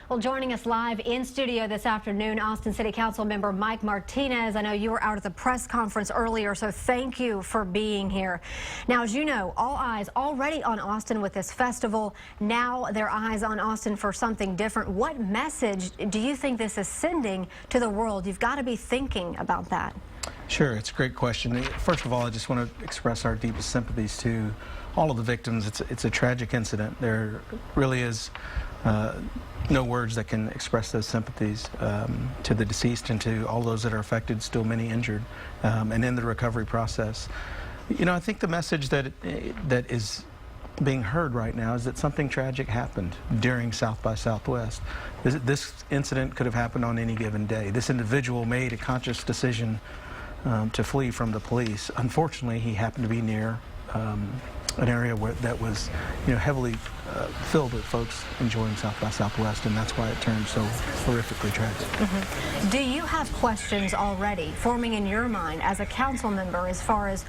Well, joining us live in studio this afternoon, Austin City Council member Mike Martinez. I know you were out at the press conference earlier, so thank you for being here. Now, as you know, all eyes already on Austin with this festival. Now their eyes on Austin for something different. What message do you think this is sending to the world? You've got to be thinking about that. Sure, it's a great question. First of all, I just want to express our deepest sympathies to all of the victims. It's a tragic incident. There really is no words that can express those sympathies to the deceased and to all those that are affected, still many injured, and in the recovery process. You know, I think the message that is being heard right now is that something tragic happened during South by Southwest. This incident could have happened on any given day. This individual made a conscious decision to flee from the police. Unfortunately, he happened to be near an area that was, heavily filled with folks enjoying South by Southwest, and that's why it turned so horrifically tragic. Do you have questions already forming in your mind as a council member as far as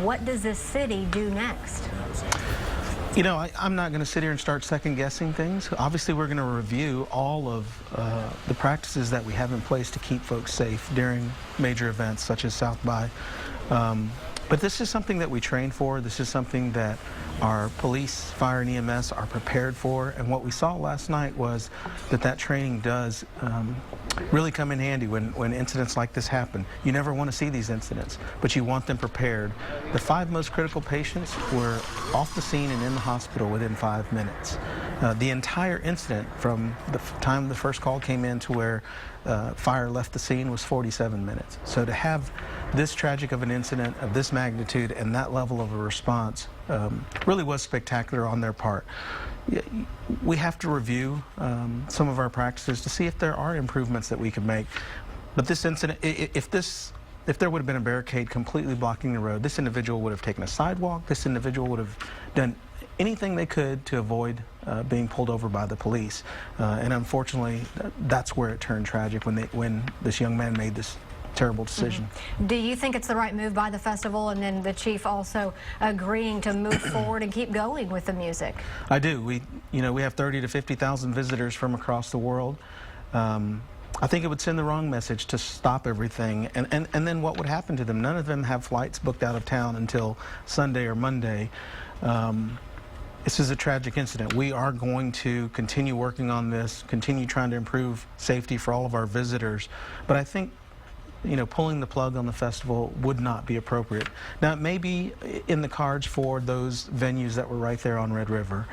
what does this city do next? You know, I'm not going to sit here and start second-guessing things. Obviously, we're going to review all of the practices that we have in place to keep folks safe during major events such as South by. But this is something that we train for. This is something that our police, fire, and EMS are prepared for. And what we saw last night was that training does really come in handy when incidents like this happen. You never want to see these incidents, but you want them prepared. The 5 most critical patients were off the scene and in the hospital within 5 minutes. The entire incident from the time the first call came in to where fire left the scene was 47 minutes. So to have this tragic of an incident of this magnitude and that level of a response really was spectacular on their part. We have to review some of our practices to see if there are improvements that we can make. But this incident, if there would have been a barricade completely blocking the road, this individual would have taken a sidewalk. This individual would have done anything they could to avoid being pulled over by the police. And unfortunately, that's where it turned tragic when this young man made this terrible decision. Do you think it's the right move by the festival, and then the chief also agreeing to move forward and keep going with the music? I do. We have 30 to 50,000 visitors from across the world. I think it would send the wrong message to stop everything, and then what would happen to them? None of them have flights booked out of town until Sunday or Monday. This is a tragic incident. We are going to continue working on this, continue trying to improve safety for all of our visitors, but I think pulling the plug on the festival would not be appropriate. Now, it may be in the cards for those venues that were right there on Red River.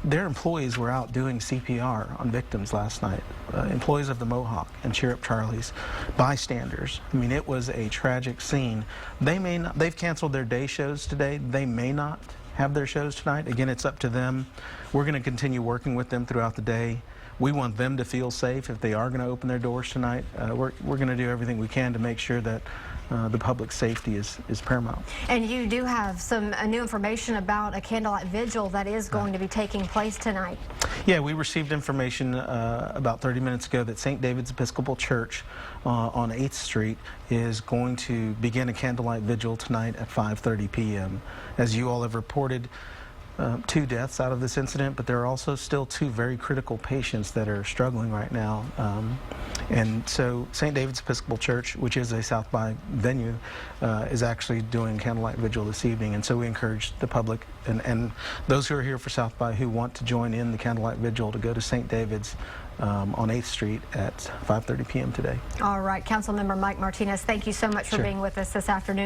Their employees were out doing CPR on victims last night. Employees of the Mohawk and Cheer Up Charlie's, bystanders. I mean, it was a tragic scene. They've canceled their day shows today. They may not have their shows tonight. Again, it's up to them. We're going to continue working with them throughout the day. We want them to feel safe if they are going to open their doors tonight. We're going to do everything we can to make sure that the public safety is paramount. And you do have some new information about a candlelight vigil that is going to be taking place tonight. Yeah, we received information about 30 minutes ago that St. David's Episcopal Church on 8th Street is going to begin a candlelight vigil tonight at 5:30 p.m. As you all have reported, 2 deaths out of this incident, but there are also still 2 very critical patients that are struggling right now. And so St. David's Episcopal Church, which is a South by venue, is actually doing candlelight vigil this evening. And so we encourage the public and those who are here for South by who want to join in the candlelight vigil to go to St. David's on 8th Street at 5:30 p.m. today. All right, Councilmember Mike Martinez, thank you so much for being with us this afternoon.